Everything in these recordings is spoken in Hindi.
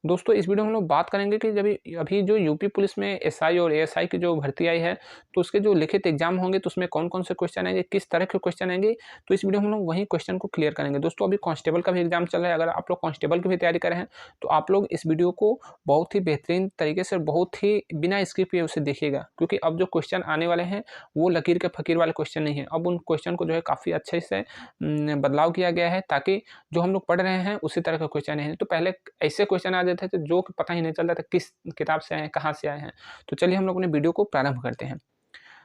दोस्तों इस वीडियो में हम लोग बात करेंगे कि जब अभी जो यूपी पुलिस में एसआई और एएसआई की जो भर्ती आई है, तो उसके जो लिखित एग्जाम होंगे तो उसमें कौन-कौन से क्वेश्चन आएंगे, किस तरह के क्वेश्चन आएंगे, तो इस वीडियो में हम लोग वही क्वेश्चन को क्लियर करेंगे। दोस्तों अभी कांस्टेबल का भी एग्जाम चल रहा है, अगर आप लोग कांस्टेबल की भी तैयारी कर रहे हैं तो आप लोग इस वीडियो को बहुत ही बेहतरीन तरीके से, बहुत ही बिना स्किप किए उसे देखिएगा, क्योंकि अब जो क्वेश्चन आने वाले हैं वो लकीर के फकीर वाले क्वेश्चन नहीं है। अब उन क्वेश्चन को जो है काफ़ी अच्छे से बदलाव किया गया है, ताकि जो हम लोग पढ़ रहे हैं उसी तरह का क्वेश्चन है। तो पहले ऐसे क्वेश्चन आ जाते थे जो कि पता ही नहीं चलता था किस किताब से आए हैं, कहाँ से आए हैं। तो चलिए हम लोग अपने वीडियो को प्रारंभ करते हैं।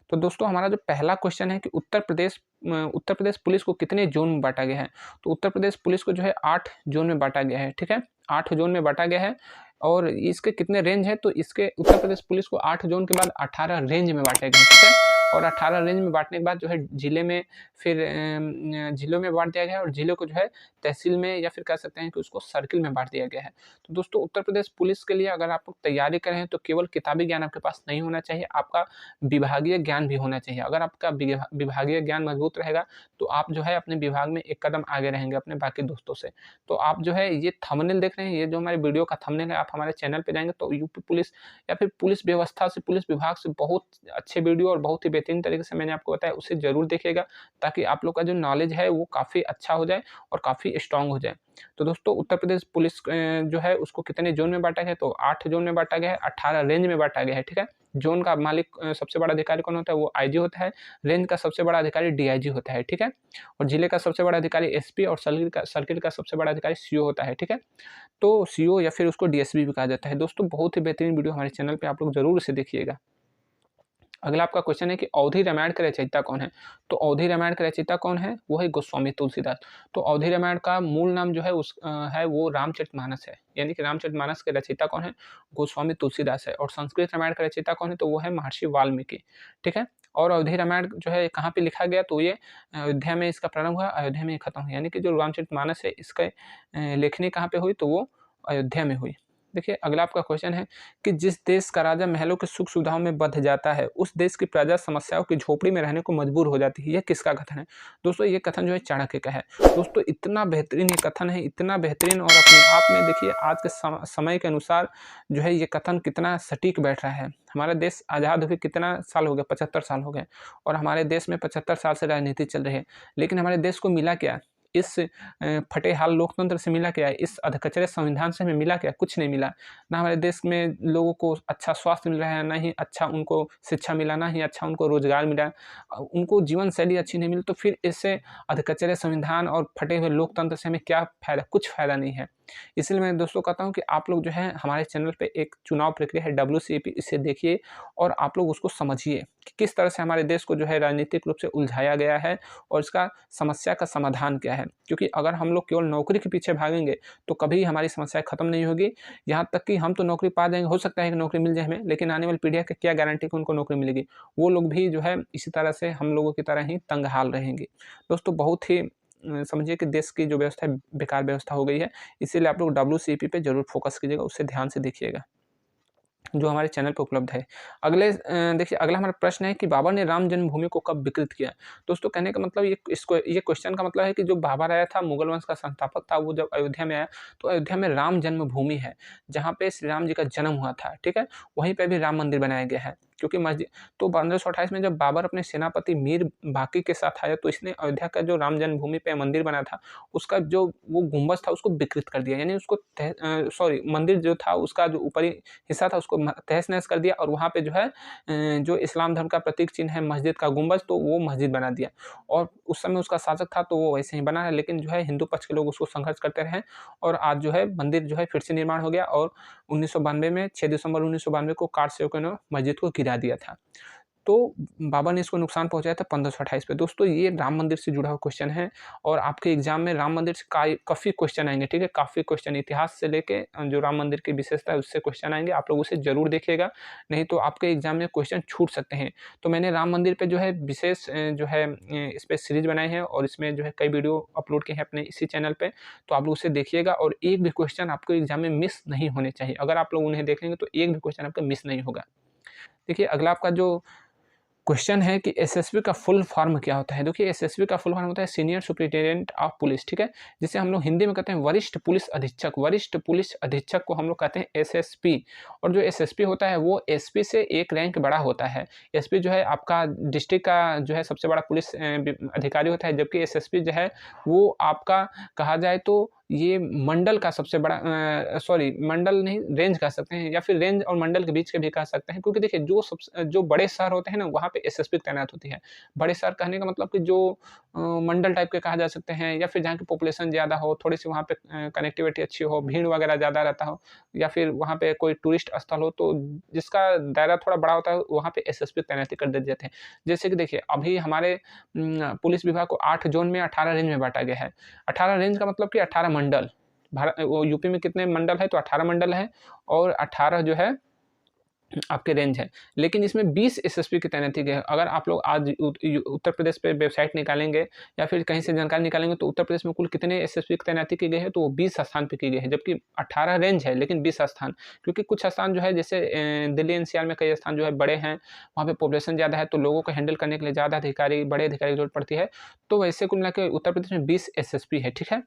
तो दोस्तों हमारा जो पहला क्वेश्चन है कि उत्तर प्रदेश पुलिस को कितने जोन में बांटा गया है। तो उत्तर प्रदेश पुलिस को जो है 8 जोन में बांटा गया है, ठीक है। 8 जोन में बांटा गया है। और इसके कितने रेंज है, तो इसके उत्तर प्रदेश पुलिस को 8 जोन के बाद 18 रेंज में बांटे गए, ठीक है। और 18 रेंज में बांटने के बाद जो है जिले में फिर जिलों में बांट दिया गया है, और जिले को जो है तहसील में, या फिर कह सकते हैं कि उसको सर्किल में बांट दिया गया है। तो दोस्तों उत्तर प्रदेश पुलिस के लिए अगर आप लोग तैयारी कर रहे हैं तो केवल किताबी ज्ञान आपके पास नहीं होना चाहिए, आपका विभागीय ज्ञान भी होना चाहिए। अगर आपका विभागीय ज्ञान मजबूत रहेगा तो आप जो है अपने विभाग में एक कदम आगे रहेंगे अपने बाकी दोस्तों से। तो आप जो है ये थंबनेल देख रहे हैं, ये जो हमारे वीडियो का थंबनेल है, आप हमारे चैनल पे जाएंगे तो यूपी पुलिस या फिर पुलिस व्यवस्था से, पुलिस विभाग से बहुत अच्छे वीडियो और बहुत ही बेहतरीन तरीके से मैंने आपको बताया, उसे जरूर देखिएगा, ताकि आप लोग का जो नॉलेज है वो काफ़ी अच्छा हो जाए और काफ़ी स्ट्रांग हो जाए। तो दोस्तों उत्तर प्रदेश पुलिस जो है उसको कितने जोन में बांटा गया है, तो 8 जोन में बांटा गया है, 18 रेंज में बांटा गया है, ठीक है। जोन का मालिक सबसे बड़ा अधिकारी कौन होता है, वो आईजी होता है। रेंज का सबसे बड़ा अधिकारी डीआईजी होता है, ठीक है। और जिले का सबसे बड़ा अधिकारी एसपी, और सर्किल का सबसे बड़ा अधिकारी सीओ होता है, ठीक है। तो सीओ या फिर उसको डीएसपी भी कहा जाता है। दोस्तों बहुत ही बेहतरीन वीडियो हमारे चैनल पे आप लोग जरूर इसे देखिएगा। अगला आपका क्वेश्चन है कि अवधि रामायण का रचयिता कौन है। तो अवधि रामायण का रचयिता कौन है, वो है गोस्वामी तुलसीदास। तो अवधि रामायण का मूल नाम जो है है वो रामचरितमानस है, यानी कि रामचरितमानस के रचयिता कौन है, गोस्वामी तुलसीदास है। और संस्कृत रामायण का रचयिता कौन है, तो वो है महर्षि वाल्मीकि, ठीक है। और अवधि रामायण जो है कहाँ पे लिखा गया, तो ये अयोध्या में इसका प्रारंभ हुआ, अयोध्या में खत्म हुआ, यानी कि जो रामचरितमानस है इसका लेखनी कहाँ पे हुई, तो वो अयोध्या में हुई। देखिए अगला आपका क्वेश्चन है कि जिस देश का राजा महलों की सुख सुविधाओं में बंध जाता है, उस देश की प्रजा समस्याओं की झोपड़ी में रहने को मजबूर हो जाती है। यह किसका कथन है। दोस्तों ये कथन जो है चाणक्य का है। दोस्तों इतना बेहतरीन ये कथन है, इतना बेहतरीन, और अपने आप में देखिए आज के समय के अनुसार जो है ये कथन कितना सटीक बैठ रहा है। हमारा देश आज़ाद हुए कितना साल हो गया, 75 साल हो गए, और हमारे देश में 75 साल से राजनीति चल रही है, लेकिन हमारे देश को मिला क्या, इस फटे हाल लोकतंत्र से मिला क्या, इस अधकचरे संविधान से हमें मिला क्या, कुछ नहीं मिला। ना हमारे देश में लोगों को अच्छा स्वास्थ्य मिल रहा है, ना ही अच्छा उनको शिक्षा मिला, ना ही अच्छा उनको रोजगार मिला, उनको जीवन शैली अच्छी नहीं मिली। तो फिर इससे अधकचरे संविधान और फटे हुए लोकतंत्र से हमें क्या फ़ायदा, कुछ फ़ायदा नहीं है। इसलिए मैं दोस्तों कहता हूँ कि आप लोग जो है हमारे चैनल पे एक चुनाव प्रक्रिया है WCAP, इसे देखिए और आप लोग उसको समझिए कि किस तरह से हमारे देश को जो है राजनीतिक रूप से उलझाया गया है और इसका समस्या का समाधान क्या है। क्योंकि अगर हम लोग केवल नौकरी के पीछे भागेंगे तो कभी हमारी समस्याएं खत्म नहीं होगी। यहाँ तक कि हम तो नौकरी पा जाएंगे, हो सकता है कि नौकरी मिल जाए हमें, लेकिन आने वाली पीढ़ियाँ की क्या गारंटी कि उनको नौकरी मिलेगी। वो लोग भी जो है इसी तरह से हम लोगों की तरह ही तंग हाल रहेंगे। दोस्तों बहुत ही समझिए कि देश की जो व्यवस्था है बेकार व्यवस्था हो गई है। इसीलिए आप लोग WCAP पे ज़रूर फोकस कीजिएगा, उससे ध्यान से देखिएगा जो हमारे चैनल पे उपलब्ध है। देखिए अगला हमारा प्रश्न है कि बाबर ने राम जन्मभूमि को कब विकृत किया। दोस्तों कहने का मतलब ये क्वेश्चन का मतलब है कि जो बाबर आया था, मुगल वंश का संस्थापक था, वो जब अयोध्या में आया तो अयोध्या में राम जन्मभूमि है, जहाँ पे श्री राम जी का जन्म हुआ था, ठीक है। वहीं पे भी राम मंदिर बनाया गया है, क्योंकि मस्जिद तो 1528 में जब बाबर अपने सेनापति मीर बाकी के साथ आया तो इसने अयोध्या का जो राम जन्मभूमि पे मंदिर बना था उसका जो वो गुंबज था उसको विकृत कर दिया, यानी उसको मंदिर जो था उसका जो ऊपरी हिस्सा था उसको तहस नहस कर दिया, और वहाँ पे जो है जो इस्लाम धर्म का प्रतीक चिन्ह है मस्जिद का गुंबज, तो वो मस्जिद बना दिया। और उस समय उसका शासक था तो वो वैसे ही बना है, लेकिन जो है हिंदू पक्ष के लोग उसको संघर्ष करते रहे और आज जो है मंदिर जो है फिर से निर्माण हो गया। और 1992 में 6 दिसंबर 1992 को कार सेवकों ने मस्जिद को गिरा दिया था। तो बाबर ने इसको नुकसान पहुँचाया था 1528 पे। दोस्तों ये राम मंदिर से जुड़ा हुआ क्वेश्चन है और आपके एग्जाम में राम मंदिर से काफ़ी क्वेश्चन आएँगे, ठीक है? काफ़ी क्वेश्चन इतिहास से लेके जो राम मंदिर की विशेषता है उससे क्वेश्चन आएँगे, आप लोग उसे ज़रूर देखिएगा, नहीं तो आपके एग्जाम में क्वेश्चन छूट सकते हैं। तो मैंने राम मंदिर पे जो है विशेष जो है इस पे सीरीज़ बनाई है और इसमें जो है कई वीडियो अपलोड किए हैं अपने इसी चैनल पे, तो आप लोग उसे देखिएगा और एक भी क्वेश्चन आपको एग्जाम में मिस नहीं होने चाहिए। अगर आप लोग उन्हें देखेंगे तो एक भी क्वेश्चन आपका मिस नहीं होगा। देखिए अगला आपका जो क्वेश्चन है कि एसएसपी का फुल फॉर्म क्या होता है। देखिए एसएसपी का फुल फॉर्म होता है सीनियर सुपरिटेंडेंट ऑफ पुलिस, ठीक है, जिसे हम लोग हिंदी में कहते हैं वरिष्ठ पुलिस अधीक्षक। वरिष्ठ पुलिस अधीक्षक को हम लोग कहते हैं एसएसपी। और जो एसएसपी होता है वो एसपी से एक रैंक बड़ा होता है। एसपी जो है आपका डिस्ट्रिक्ट का जो है सबसे बड़ा पुलिस अधिकारी होता है, जबकि एसएसपी जो है वो आपका कहा जाए तो ये मंडल का सबसे बड़ा सॉरी मंडल नहीं, रेंज कह सकते हैं, या फिर रेंज और मंडल के बीच के भी कह सकते हैं, क्योंकि देखिए जो बड़े शहर होते हैं ना वहाँ पे एसएसपी तैनात होती है। बड़े शहर कहने का मतलब कि जो मंडल टाइप के कहा जा सकते हैं, या फिर जहाँ की पॉपुलेशन ज़्यादा हो, थोड़ी सी वहाँ पे कनेक्टिविटी अच्छी हो, भीड़ वगैरह ज़्यादा रहता हो, या फिर वहाँ पे कोई टूरिस्ट स्थल हो, तो जिसका दायरा थोड़ा बड़ा होता है वहाँ पे एसएसपी तैनाती कर दिए जाते हैं। जैसे कि देखिए अभी हमारे पुलिस विभाग को 8 जोन में 18 रेंज में बांटा गया है। 18 रेंज का मतलब कि 18 मंडल। वो यूपी में कितने मंडल है, तो 18 मंडल है, और 18 जो है आपके रेंज है। लेकिन इसमें 20 एसएसपी की तैनाती की है। अगर आप लोग आज उत्तर प्रदेश पे वेबसाइट निकालेंगे या फिर कहीं से जानकारी निकालेंगे तो उत्तर प्रदेश में कुल कितने एसएसपी की तैनाती की गई है, तो वो 20 स्थान पे की गई है, जबकि 18 रेंज है लेकिन 20 स्थान। क्योंकि कुछ स्थान जो है जैसे दिल्ली एनसीआर में कई स्थान जो है बड़े हैं, वहाँ पे पॉपुलेशन ज़्यादा है, तो लोगों को हैंडल करने के लिए ज़्यादा अधिकारी, बड़े अधिकारी की जरूरत पड़ती है। तो वैसे कुल मिलाकर उत्तर प्रदेश में 20 एसएसपी है, ठीक है।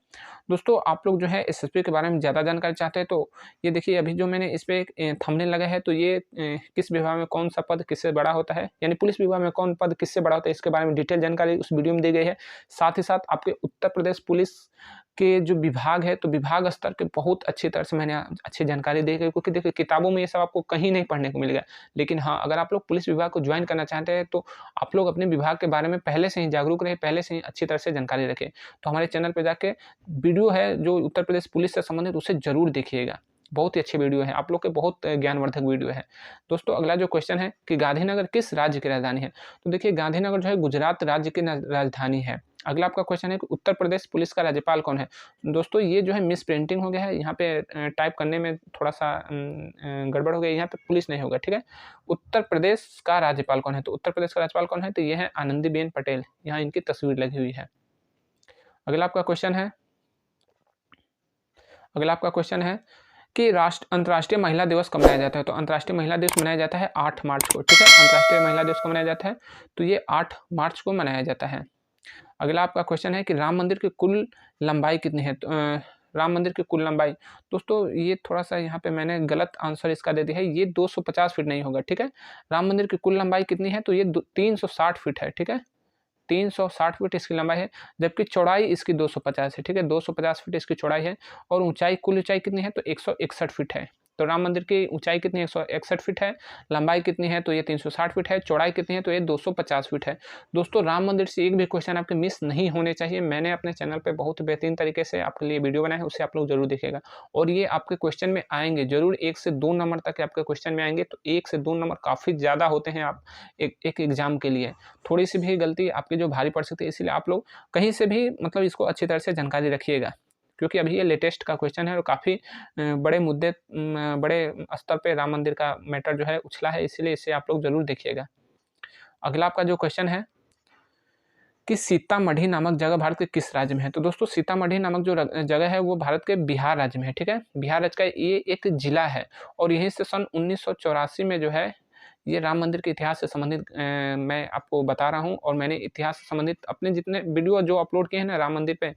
दोस्तों आप लोग जो है एसएसपी के बारे में ज़्यादा जानकारी चाहते हैं तो ये देखिए अभी जो मैंने इस पे थंबनेल लगा है, तो ये किस विभाग में कौन सा पद किससे बड़ा होता है, यानी पुलिस विभाग में कौन पद किससे बड़ा होता है, इसके बारे में डिटेल जानकारी उस वीडियो में दी गई है। साथ ही साथ आपके उत्तर प्रदेश पुलिस के जो विभाग है, तो विभाग स्तर के बहुत अच्छी तरह से मैंने अच्छी जानकारी दी गई, क्योंकि देखिए किताबों में ये सब आपको कहीं नहीं पढ़ने को मिलेगा। लेकिन हाँ, अगर आप लोग पुलिस विभाग को ज्वाइन करना चाहते हैं तो आप लोग अपने विभाग के बारे में पहले से ही जागरूक रहे, पहले से ही अच्छी तरह से जानकारी रखें। तो हमारे चैनल पर जाके वीडियो है जो उत्तर प्रदेश पुलिस से संबंधित, उसे जरूर देखिएगा। बहुत ही अच्छी वीडियो है, आप लोग के बहुत ज्ञानवर्धक वीडियो है। दोस्तों अगला जो क्वेश्चन है कि गांधीनगर किस राज्य की राजधानी है, तो देखिए गांधीनगर जो है गुजरात राज्य की राजधानी है। अगला आपका क्वेश्चन है कि उत्तर प्रदेश पुलिस का राज्यपाल कौन है। दोस्तों ये जो है मिस प्रिंटिंग हो गया है, यहाँ पे टाइप करने में थोड़ा सा गड़बड़ हो गया, यहाँ पे पुलिस नहीं होगा, ठीक है। उत्तर प्रदेश का राज्यपाल कौन है, तो उत्तर प्रदेश का राज्यपाल कौन है, तो ये है आनंदीबेन पटेल। यहाँ इनकी तस्वीर लगी हुई है। अगला आपका क्वेश्चन है कि अंतर्राष्ट्रीय महिला दिवस कब मनाया जाता है, तो अंतर्राष्ट्रीय महिला दिवस मनाया जाता है 8 मार्च को, ठीक है। अंतर्राष्ट्रीय महिला दिवस को मनाया जाता है, तो ये 8 मार्च को मनाया जाता है। अगला आपका क्वेश्चन है कि राम मंदिर की कुल लंबाई कितनी है, तो राम मंदिर की कुल लंबाई, दोस्तों ये थोड़ा सा यहाँ पे मैंने गलत आंसर इसका दे दिया है, ये 250 फीट नहीं होगा, ठीक है। राम मंदिर की कुल लंबाई कितनी है, तो ये 360 फीट है, ठीक है। 360 फीट इसकी लंबाई है, जबकि चौड़ाई इसकी 250 है, ठीक है। 250 फीट इसकी चौड़ाई है, और ऊंचाई कुल ऊंचाई कितनी है, तो 161 फीट है। तो राम मंदिर की ऊंचाई कितनी है, 161 फीट है। लंबाई कितनी है, तो ये 360 फीट है। चौड़ाई कितनी है, तो ये 250 फीट है। दोस्तों राम मंदिर से एक भी क्वेश्चन आपके मिस नहीं होने चाहिए। मैंने अपने चैनल पे बहुत बेहतरीन तरीके से आपके लिए वीडियो बनाया है, उसे आप लोग जरूर देखिएगा, और ये आपके क्वेश्चन में आएंगे जरूर। 1 से 2 नंबर तक आपके क्वेश्चन में आएंगे, तो 1 से 2 नंबर काफ़ी ज़्यादा होते हैं आप एक एग्जाम के लिए। थोड़ी सी भी गलती आपकी जो भारी पड़ सकती है, इसलिए आप लोग कहीं से भी मतलब इसको अच्छी तरह से जानकारी रखिएगा, क्योंकि अभी ये लेटेस्ट का क्वेश्चन है और काफ़ी बड़े मुद्दे बड़े स्तर पे राम मंदिर का मैटर जो है उछला है, इसलिए इसे आप लोग जरूर देखिएगा। अगला आपका जो क्वेश्चन है कि सीतामढ़ी नामक जगह भारत के किस राज्य में है, तो दोस्तों सीतामढ़ी नामक जो जगह है वो भारत के बिहार राज्य में है, ठीक है। बिहार राज्य का ये एक जिला है, और यहीं से सन 1984 में जो है ये राम मंदिर के इतिहास से संबंधित मैं आपको बता रहा हूँ, और मैंने इतिहास से संबंधित अपने जितने वीडियो जो अपलोड किए हैं ना राम मंदिर पे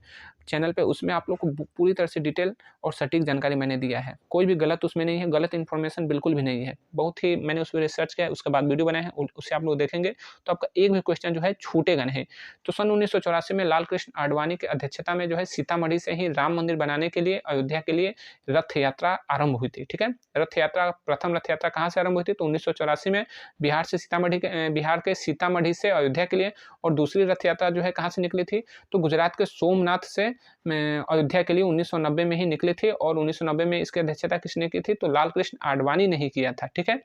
चैनल पे, उसमें आप लोग को पूरी तरह से डिटेल और सटीक जानकारी मैंने दिया है। कोई भी गलत उसमें नहीं है, गलत इन्फॉर्मेशन बिल्कुल भी नहीं है। बहुत ही मैंने उस पर रिसर्च किया है, उसके बाद वीडियो बनाया है, उसे आप लोग देखेंगे तो आपका एक भी क्वेश्चन जो है छूटेगा नहीं। तो सन 1984 में लाल कृष्ण आडवाणी की अध्यक्षता में जो है सीतामढ़ी से ही राम मंदिर बनाने के लिए अयोध्या के लिए रथ यात्रा आरंभ हुई थी, ठीक है। रथ यात्रा, प्रथम रथ यात्रा कहाँ से आरंभ हुई थी, तो 1984 में बिहार के सीतामढ़ी से अयोध्या के लिए, और दूसरी रथ यात्रा जो है कहाँ से निकली थी, तो गुजरात के सोमनाथ से अयोध्या के लिए 1990 में ही निकली थी, और 1990 में इसकी अध्यक्षता किसने की थी, तो लाल कृष्ण आडवाणी ने ही किया था, ठीक है।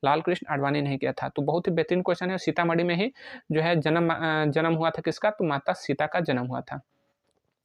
लाल कृष्ण आडवाणी ने ही किया था। तो बहुत ही बेहतरीन क्वेश्चन है। सीतामढ़ी में ही जो है जन्म हुआ था किसका, तो माता सीता का जन्म हुआ था।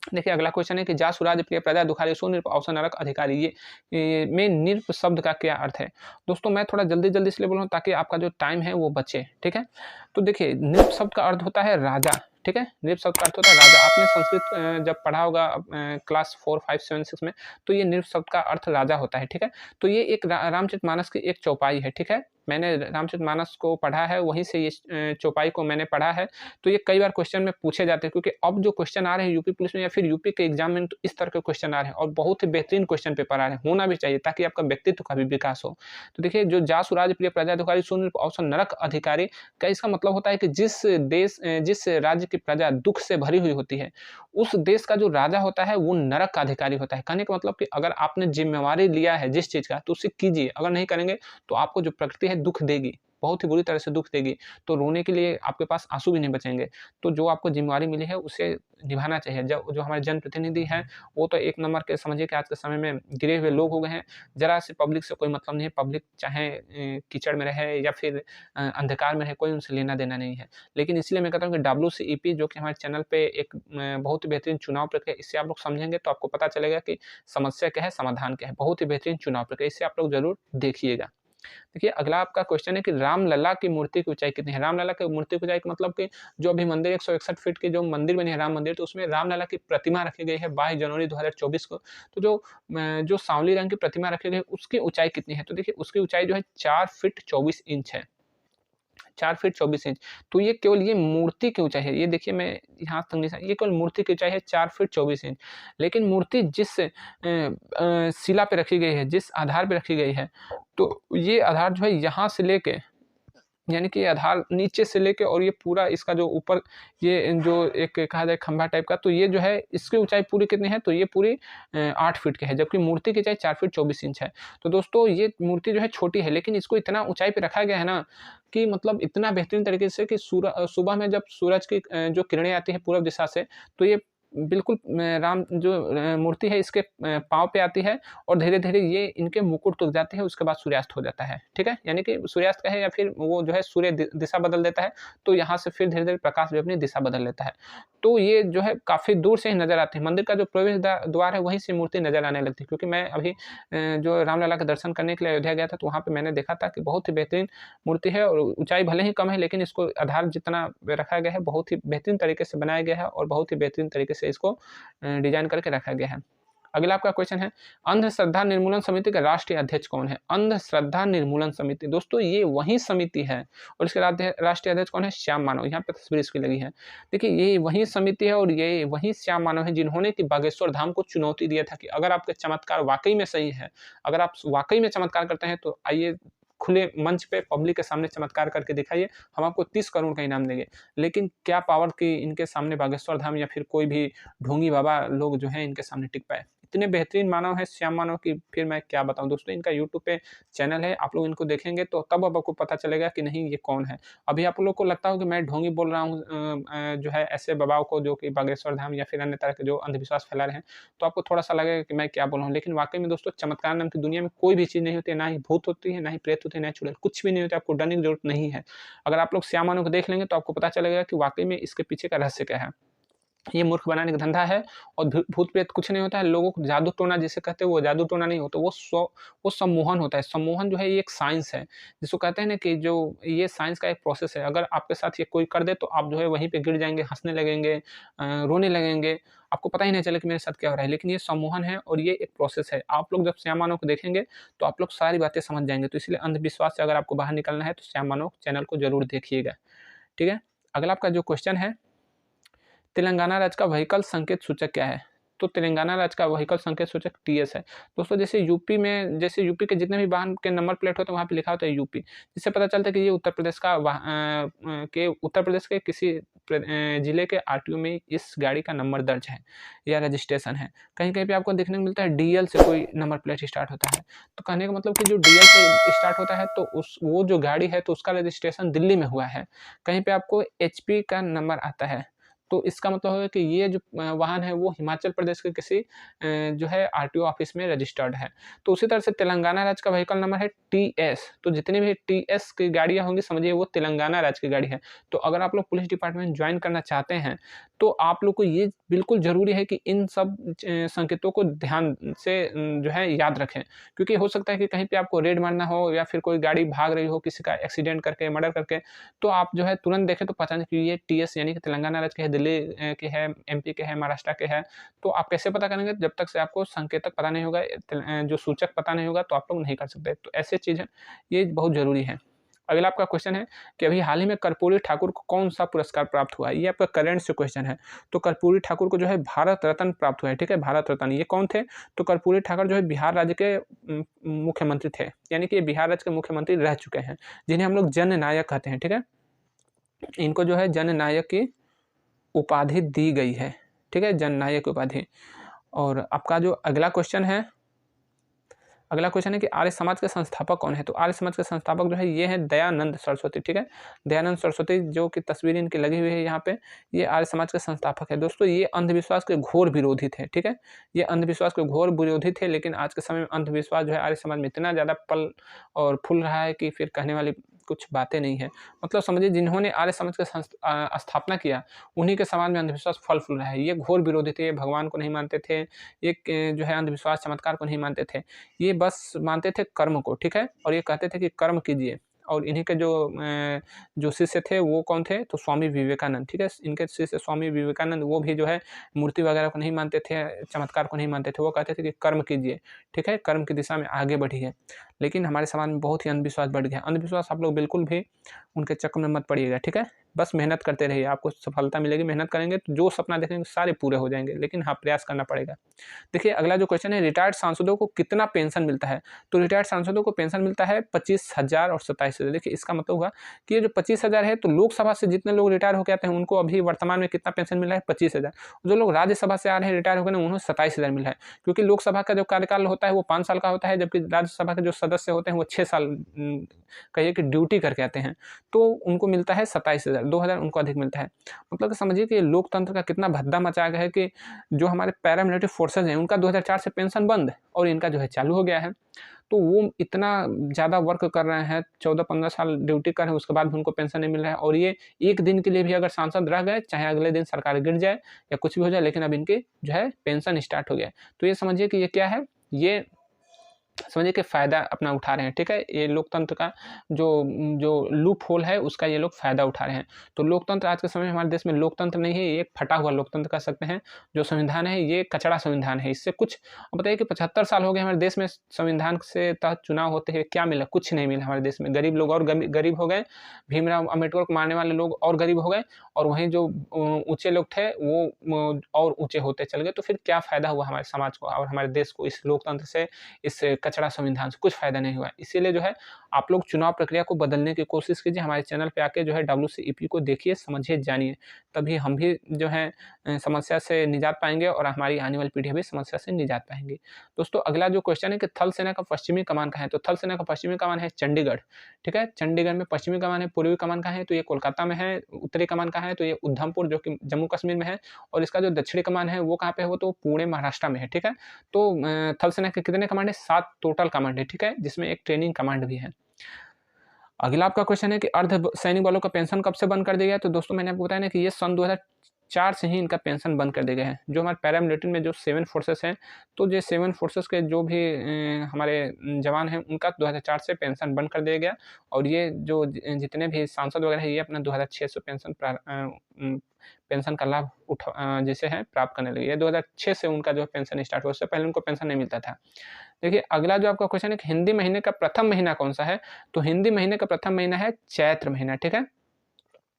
देखिए अगला क्वेश्चन है कि जा सुराज प्रिय प्रजा दुखारी सो निरप अवसर नरक अधिकारी, ये में निरप शब्द का क्या अर्थ है। दोस्तों मैं थोड़ा जल्दी इसलिए बोल रहा हूँ ताकि आपका जो टाइम है वो बचे, ठीक है। तो देखिए निरप शब्द का अर्थ होता है राजा, ठीक है। निरप शब्द का अर्थ होता है राजा। आपने संस्कृत जब पढ़ा होगा क्लास 4, 5, 7, 6 में, तो ये निरप शब्द का अर्थ राजा होता है, ठीक है। तो ये एक रामचरितमानस की एक चौपाई है, ठीक है। मैंने रामचरितमानस को पढ़ा है, वहीं से ये चौपाई को मैंने पढ़ा है। तो ये कई बार क्वेश्चन में पूछे जाते हैं, क्योंकि अब जो क्वेश्चन आ रहे हैं यूपी पुलिस में या फिर यूपी के एग्जाम में, तो इस तरह के क्वेश्चन आ रहे हैं और बहुत ही बेहतरीन क्वेश्चन पेपर आ रहे हैं, होना भी चाहिए ताकि आपका व्यक्तित्व का भी विकास हो। तो देखिए, जो जासु राजप्रिय प्रजाधिकारी सुन अवसर नरक अधिकारी का इसका मतलब होता है कि जिस राज्य की प्रजा दुख से भरी हुई होती है, उस देश का जो राजा होता है वो नरक का अधिकारी होता है। कहने का मतलब कि अगर आपने जिम्मेवारी लिया है जिस चीज़ का, तो उसे कीजिए, अगर नहीं करेंगे तो आपको जो प्रकृति है दुःख देगी, बहुत ही बुरी तरह से दुःख देगी। तो रोने के लिए आपके पास आँसू भी नहीं बचेंगे। तो जो आपको ज़िम्मेवारी मिली है उसे निभाना चाहिए। जो हमारे जनप्रतिनिधि हैं, वो तो एक नंबर के समझिए कि आज के समय में गिरे हुए लोग हो गए हैं। ज़रा सी पब्लिक से कोई मतलब नहीं है। पब्लिक चाहे कीचड़ में रहे या फिर अंधकार में रहे, कोई उनसे लेना-देना नहीं है। लेकिन इसलिए मैं कहता हूँ कि डब्ल्यूसीईपी जो कि हमारे चैनल पे एक बहुत ही बेहतरीन चुनाव प्रक्रिया, इससे आप लोग समझेंगे तो आपको पता चलेगा कि समस्या क्या है, समाधान क्या है। बहुत ही बेहतरीन चुनाव प्रक्रिया, इसे आप लोग ज़रूर देखिएगा। देखिए, अगला आपका क्वेश्चन है कि रामलला की मूर्ति की ऊँचाई कितनी है? रामलला की मूर्ति की ऊँचाई का मतलब कि जो अभी मंदिर 161 फीट की जो मंदिर बनी है राम मंदिर, तो उसमें रामलला की प्रतिमा रखी गई है 22 जनवरी 2024 को। तो जो सांवली रंग की प्रतिमा रखी गई है, उसकी ऊँचाई कितनी है? तो देखिए, उसकी ऊँचाई जो है 4 फीट 24 इंच है। 4 फीट 24 इंच। तो ये केवल ये मूर्ति की ऊँचाई है। ये देखिए, मैं यहाँ तक निशान, ये केवल मूर्ति की ऊँचाई है 4 फीट 24 इंच। लेकिन मूर्ति जिस शिला पे रखी गई है, जिस आधार पे रखी गई है, तो ये आधार जो है यहाँ से लेके, यानी कि आधार नीचे से लेके और ये पूरा इसका जो ऊपर ये जो एक कहा जाए खंभा टाइप का, तो ये जो है इसकी ऊँचाई पूरी कितनी है? तो ये पूरी 8 फीट की है, जबकि मूर्ति की ऊँचाई 4 फीट 24 इंच है। तो दोस्तों, ये मूर्ति जो है छोटी है, लेकिन इसको इतना ऊँचाई पे रखा गया है ना, कि मतलब इतना बेहतरीन तरीके से कि सुबह में जब सूरज की जो किरणें आती हैं पूर्व दिशा से, तो ये बिल्कुल राम जो मूर्ति है इसके पाँव पे आती है और धीरे-धीरे ये इनके मुकुट तक जाती है, उसके बाद सूर्यास्त हो जाता है, ठीक है? यानी कि सूर्यास्त कहें या फिर वो जो है सूर्य दिशा बदल देता है, तो यहाँ से फिर धीरे-धीरे प्रकाश भी अपनी दिशा बदल लेता है। तो ये जो है काफ़ी दूर से ही नज़र आती है। मंदिर का जो प्रवेश द्वार है वहीं से मूर्ति नज़र आने लगती है, क्योंकि मैं अभी जो रामलला का दर्शन करने के लिए अयोध्या गया था, तो वहाँ पे मैंने देखा था कि बहुत ही बेहतरीन मूर्ति है और ऊँचाई भले ही कम है, लेकिन इसको आधार जितना रखा गया है, बहुत ही बेहतरीन तरीके से बनाया गया है और बहुत ही बेहतरीन तरीके से इसको डिज़ाइन करके रखा गया है। अगला आपका क्वेश्चन है, अंधश्रद्धा निर्मूलन समिति का राष्ट्रीय अध्यक्ष कौन है? अंधश्रद्धा निर्मूलन समिति, दोस्तों ये वही समिति है और इसके राष्ट्रीय अध्यक्ष कौन है? श्याम मानव। यहाँ पे तस्वीर इसकी लगी है। देखिए, ये वही समिति है और ये वही श्याम मानव है जिन्होंने कि बागेश्वर धाम को चुनौती दिया था कि अगर आपके चमत्कार वाक़ई में सही है, अगर आप वाक़ई में चमत्कार करते हैं, तो आइए खुले मंच पे पब्लिक के सामने चमत्कार करके दिखाइए, हम आपको 30 करोड़ का इनाम देंगे। लेकिन क्या पावर कि इनके सामने बागेश्वर धाम या फिर कोई भी ढोंगी बाबा लोग जो हैं इनके सामने टिक पाए। इतने बेहतरीन मानव हैं श्याम मानव की, फिर मैं क्या बताऊँ दोस्तों। इनका यूट्यूब पे चैनल है, आप लोग इनको देखेंगे तो तब अब आपको पता चलेगा कि नहीं ये कौन है। अभी आप लोग को लगता हो कि मैं ढोंगी बोल रहा हूँ जो है ऐसे बाबाओं को जो कि बागेश्वर धाम या फिर अन्य तरह के जो अंधविश्वास फैला रहे हैं, तो आपको थोड़ा-सा लगेगा कि मैं क्या बोल रहा हूँ। लेकिन वाक़ई में दोस्तों, चमत्कार नाम की दुनिया में कोई भी चीज़ नहीं होती है, ना ही भूत होती है, ना ही प्रेत होती है, ना ही चुड़ैल, कुछ भी नहीं होता है, आपको डरने की ज़रूरत नहीं है। अगर आप लोग श्याम मानव को देख लेंगे तो आपको पता चलेगा कि वाक़ई में इसके पीछे का रहस्य क्या है। ये मूर्ख बनाने का धंधा है और भूत-प्रेत कुछ नहीं होता है। लोगों को जादू-टोना जिसे कहते हैं, वो जादू-टोना नहीं होता, वो सम्मोहन होता है। सम्मोहन जो है ये एक साइंस है, जिसको कहते हैं ना कि जो ये साइंस का एक प्रोसेस है। अगर आपके साथ ये कोई कर दे तो आप जो है वहीं पे गिर जाएँगे, हँसने लगेंगे, रोने लगेंगे, आपको पता ही नहीं चलेगा कि मेरे साथ क्या हो रहा है। लेकिन ये सम्मोहन है और ये एक प्रोसेस है। आप लोग जब श्याम मानव को देखेंगे तो आप लोग सारी बातें समझ जाएँगे। तो इसलिए अंधविश्वास से अगर आपको बाहर निकलना है तो श्याम मानव चैनल को ज़रूर देखिएगा, ठीक है? अगला आपका जो क्वेश्चन है, तेलंगाना राज्य का व्हीकल संकेत सूचक क्या है? तो तेलंगाना राज्य का व्हीकल संकेत सूचक टीएस है। दोस्तों, जैसे यूपी के जितने भी वाहन के नंबर प्लेट होते हैं वहाँ पे लिखा होता है यूपी। जिससे पता चलता है कि ये उत्तर प्रदेश के किसी जिले के आरटीओ में इस गाड़ी का नंबर दर्ज है या रजिस्ट्रेशन है। कहीं-कहीं पे आपको देखने को मिलता है डीएल से कोई नंबर प्लेट स्टार्ट होता है। तो कहने का मतलब कि जो डीएल से स्टार्ट होता है तो वो जो गाड़ी है तो उसका रजिस्ट्रेशन दिल्ली में हुआ है। कहीं पे आपको एचपी का नंबर आता है। तो इसका मतलब है कि ये जो वाहन है वो हिमाचल प्रदेश के किसी जो है आरटीओ ऑफिस में रजिस्टर्ड है। तो उसी तरह से तेलंगाना राज्य का व्हीकल नंबर है टीएस। तो जितनी भी टीएस की गाड़ियाँ होंगी, समझिए वो तेलंगाना राज्य की गाड़ी है। तो अगर आप लोग पुलिस डिपार्टमेंट जॉइन करना चाहते हैं तो आप लोग को ये बिल्कुल ज़रूरी है कि इन सब संकेतों को ध्यान से जो है याद रखें। क्योंकि हो सकता है कि कहीं पे आपको रेड मारना हो या फिर कोई गाड़ी भाग रही हो किसी का एक्सीडेंट करके, मर्डर करके, तो आप जो है तुरंत देखें तो पहचानें कि ये टीएस यानी कि तेलंगाना राज्य के है, दिल्ली के है, एमपी के है, महाराष्ट्र के है। तो आप कैसे पता करेंगे? जब तक से आपको संकेतक पता नहीं होगा, जो सूचक पता नहीं होगा तो आप लोग नहीं कर सकते। तो ऐसी चीज़ है, ये बहुत ज़रूरी है। अगला आपका क्वेश्चन है कि अभी हाल ही में कर्पूरी ठाकुर को कौन सा पुरस्कार प्राप्त हुआ है, ये आपका करंट से क्वेश्चन है। तो कर्पूरी ठाकुर को जो है भारत रत्न प्राप्त हुआ है, ठीक है, भारत रत्न। ये कौन थे? तो कर्पूरी ठाकुर जो है बिहार राज्य के मुख्यमंत्री थे, यानी कि बिहार राज्य के मुख्यमंत्री रह चुके हैं, जिन्हें हम लोग जननायक कहते हैं, ठीक है। इनको जो है जननायक की उपाधि दी गई है, ठीक है, जननायक उपाधि। और आपका जो अगला क्वेश्चन है कि आर्य समाज के संस्थापक कौन है? तो आर्य समाज के संस्थापक जो है ये है दयानंद सरस्वती, ठीक है। दयानंद सरस्वती जो कि तस्वीर इनकी लगी हुई है यहाँ पे, ये आर्य समाज के संस्थापक है। दोस्तों ये अंधविश्वास के घोर विरोधी थे, ठीक है, ये अंधविश्वास के घोर विरोधी थे, लेकिन आज के समय में अंधविश्वास जो है आर्य समाज में इतना ज़्यादा पल और फूल रहा है कि फिर कहने वाली कुछ बातें नहीं है। मतलब समझिए जिन्होंने आर्य समाज का स्थापना किया, उन्हीं के समाज में अंधविश्वास फल फूल रहा है। ये घोर विरोधी थे, भगवान को नहीं मानते थे, ये जो है अंधविश्वास चमत्कार को नहीं मानते थे, ये बस मानते थे कर्म को, ठीक है। और ये कहते थे कि कर्म कीजिए। और इन्हीं के जो शिष्य थे वो कौन थे? तो स्वामी विवेकानंद, ठीक है। इनके शिष्य स्वामी विवेकानंद, वो भी जो है मूर्ति वगैरह को नहीं मानते थे, चमत्कार को नहीं मानते थे, वो कहते थे कि कर्म कीजिए, ठीक है, कर्म की दिशा में आगे बढ़िए। लेकिन हमारे समाज में बहुत ही अंधविश्वास बढ़ गया। अंधविश्वास आप लोग बिल्कुल भी उनके चक्कर में मत पड़िएगा, ठीक है। बस मेहनत करते रहिए, आपको सफलता मिलेगी। मेहनत करेंगे तो जो सपना देखेंगे सारे पूरे हो जाएंगे, लेकिन हाँ, प्रयास करना पड़ेगा। देखिए अगला जो क्वेश्चन है, रिटायर्ड सांसदों को कितना पेंशन मिलता है? तो रिटायर्ड सांसदों को पेंशन मिलता है 25,000 और 27,000। देखिए इसका मतलब हुआ कि ये जो 25,000 है, तो लोकसभा से जितने लोग रिटायर होकर आते हैं उनको अभी वर्तमान में कितना पेंशन मिल रहा है? 25,000। जो लोग राज्यसभा से आ रहे हैं रिटायर होकर, उन्हें 27,000 मिल रहा है, क्योंकि लोकसभा का जो कार्यकाल होता है वो 5 साल का होता है, जबकि राज्यसभा के जो सदस्य होते हैं वो 6 साल कहिए कि ड्यूटी करके आते हैं, तो उनको मिलता है 27,000, 2,000 उनको अधिक मिलता है। मतलब कि समझिए कि लोकतंत्र का कितना भद्दा मचा गया है कि जो हमारे पैरामिलिट्री फोर्सेज हैं उनका 2004 से पेंशन बंद और इनका जो है चालू हो गया है। तो वो इतना ज़्यादा वर्क कर रहे हैं, 14-15 साल ड्यूटी कर रहे हैं, उसके बाद भी उनको पेंशन नहीं मिल रहा है। और ये एक दिन के लिए भी अगर सांसद रह गए, चाहे अगले दिन सरकार गिर जाए या कुछ भी हो जाए, लेकिन अब इनकी जो है पेंशन स्टार्ट हो गया है। तो ये समझिए कि ये क्या है, ये समझिए कि फ़ायदा अपना उठा रहे हैं, ठीक है। ये लोकतंत्र का जो लूप होल है उसका ये लोग फ़ायदा उठा रहे हैं। तो लोकतंत्र आज के समय में हमारे देश में लोकतंत्र नहीं है, ये एक फटा हुआ लोकतंत्र कह सकते हैं। जो संविधान है ये कचड़ा संविधान है। इससे कुछ बताइए कि 75 साल हो गए हमारे देश में संविधान से तहत चुनाव होते हुए, क्या मिला? कुछ नहीं मिला हमारे देश में। गरीब लोग और गरीब हो गए, भीमराव अम्बेडकर को मारने वाले लोग और गरीब हो गए, और वहीं जो ऊँचे लोग थे वो और ऊँचे होते चल गए। तो फिर क्या फ़ायदा हुआ हमारे समाज को और हमारे देश को? इस लोकतंत्र से, इस कचड़ा संविधान से कुछ फ़ायदा नहीं हुआ। इसीलिए जो है आप लोग चुनाव प्रक्रिया को बदलने की कोशिश कीजिए। हमारे चैनल पे आके जो है WCEP को देखिए, समझिए, जानिए, तभी हम भी जो है समस्या से निजात पाएँगे और हमारी आने वाली पीढ़ी भी समस्या से निजात पाएँगी। दोस्तों अगला जो क्वेश्चन है कि थल सेना का पश्चिमी कमान कहाँ है? तो थल सेना का पश्चिमी कमान है चंडीगढ़, ठीक है। चंडीगढ़ में पश्चिमी कमान है। पूर्वी कमान कहाँ है? तो ये कोलकाता में है। उत्तरी कमान कहाँ है? तो ये उधमपुर, जो कि जम्मू कश्मीर में है। और इसका जो दक्षिणी कमान है वो कहाँ पे है? वो तो पुणे महाराष्ट्र में है, ठीक है। तो थल सेना के कितने कमांड है? 7 टोटल कमांड है, ठीक है, जिसमें एक ट्रेनिंग कमांड भी है। अगला आपका क्वेश्चन है कि अर्ध सैनिक बलों का पेंशन कब से बंद कर दिया गया? तो दोस्तों मैंने आपको बताया ना कि ये सन 2004 से ही इनका पेंशन बंद कर दिया गया है। जो हमारे पैरामिलिट्री में जो 7 फोर्सेस हैं, तो ये 7 फोर्सेस के जो भी हमारे जवान हैं उनका 2004 से पेंशन बंद कर दिया गया। और ये जो जितने भी सांसद वगैरह हैं ये अपना 2006 से पेंशन का लाभ जैसे है प्राप्त करने लगे। ये 2006 से उनका जो पेंशन स्टार्ट हुआ, उससे पहले उनको पेंशन नहीं मिलता था। देखिए अगला जो आपका क्वेश्चन है कि हिंदी महीने का प्रथम महीना कौन सा है? तो हिंदी महीने का प्रथम महीना है चैत्र महीना, ठीक है।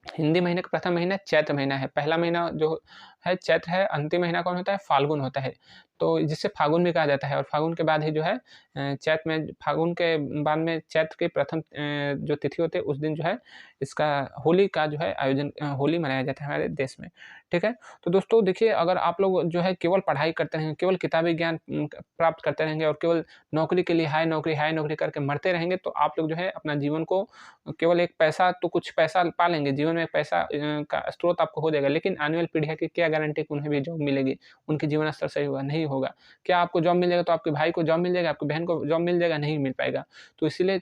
हिंदी महीने का प्रथम महीना चैत्र महीना है। पहला महीना जो है चैत्र है, अंतिम महीना कौन होता है? फाल्गुन होता है। तो जिसे फागुन भी कहा जाता है। और फागुन के बाद ही जो है चैत्र में, फागुन के बाद में चैत्र के प्रथम जो तिथि होती है उस दिन जो है इसका होली का जो है आयोजन, होली मनाया जाता है हमारे देश में, ठीक है। तो दोस्तों देखिए अगर आप लोग जो है केवल पढ़ाई करते रहेंगे, केवल किताबी ज्ञान प्राप्त करते रहेंगे और केवल नौकरी के लिए हाई नौकरी करके मरते रहेंगे, तो आप लोग जो है अपना जीवन को केवल एक पैसा, तो कुछ पैसा पा लेंगे, जीवन में पैसा का स्रोत आपको हो जाएगा, लेकिन आने वाली पीढ़ी की क्या गारंटी कि उन्हें भी जॉब मिलेगी, उनके जीवन स्तर सही होगा? नहीं होगा। क्या आपको जॉब मिल जाएगा तो आपके भाई को जॉब मिल जाएगा, आपकी बहन को जॉब मिल जाएगा? नहीं मिल पाएगा। तो इसीलिए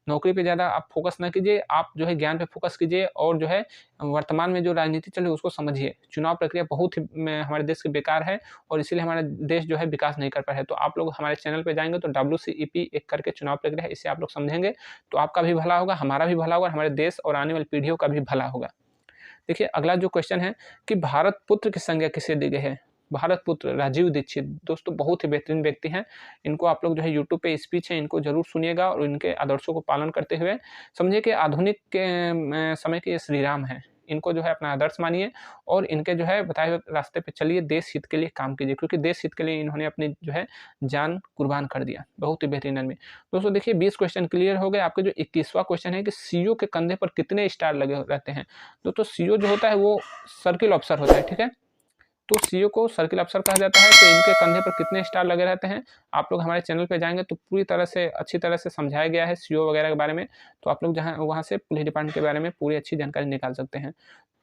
नौकरी पे ज़्यादा आप फोकस ना कीजिए, आप जो है ज्ञान पे फोकस कीजिए और जो है वर्तमान में जो राजनीति चल रही है उसको समझिए। चुनाव प्रक्रिया बहुत ही हमारे देश की बेकार है और इसीलिए हमारा देश जो है विकास नहीं कर पा रहा है। तो आप लोग हमारे चैनल पे जाएँगे तो WCEP एक करके चुनाव प्रक्रिया है, इसे आप लोग समझेंगे तो आपका भी भला होगा, हमारा भी भला होगा और हमारे देश और आने वाली पीढ़ियों का भी भला होगा। देखिए अगला जो क्वेश्चन है कि भारत पुत्र की संज्ञा किसे दी गई है? भारत पुत्र राजीव दीक्षित दोस्तों बहुत ही बेहतरीन व्यक्ति हैं। इनको आप लोग जो है यूट्यूब पे स्पीच है इनको ज़रूर सुनिएगा और इनके आदर्शों को पालन करते हुए समझिए कि आधुनिक के समय के ये श्री राम हैं। इनको जो है अपना आदर्श मानिए और इनके जो है बताए हुए रास्ते पे चलिए, देश हित के लिए काम कीजिए, क्योंकि देश हित के लिए इन्होंने अपनी जो है जान कुर्बान कर दिया। बहुत ही बेहतरीन आदमी। दोस्तों देखिए 20 क्वेश्चन क्लियर हो गए। आपके जो 21वां क्वेश्चन है कि सीईओ के कंधे पर कितने स्टार लगे रहते हैं। दोस्तों सीईओ जो होता है वो सर्किल ऑफिसर होता है, ठीक है। तो सीईओ को सर्किल अफसर कहा जाता है। तो इनके कंधे पर कितने स्टार लगे रहते हैं, आप लोग हमारे चैनल पे जाएंगे तो पूरी तरह से अच्छी तरह से समझाया गया है सीईओ वगैरह के बारे में। तो आप लोग जहाँ वहाँ से पुलिस डिपार्टमेंट के बारे में पूरी अच्छी जानकारी निकाल सकते हैं।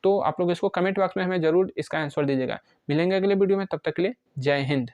तो आप लोग इसको कमेंट बॉक्स में हमें ज़रूर इसका आंसर दीजिएगा। मिलेंगे अगले वीडियो में, तब तक के लिए जय हिंद।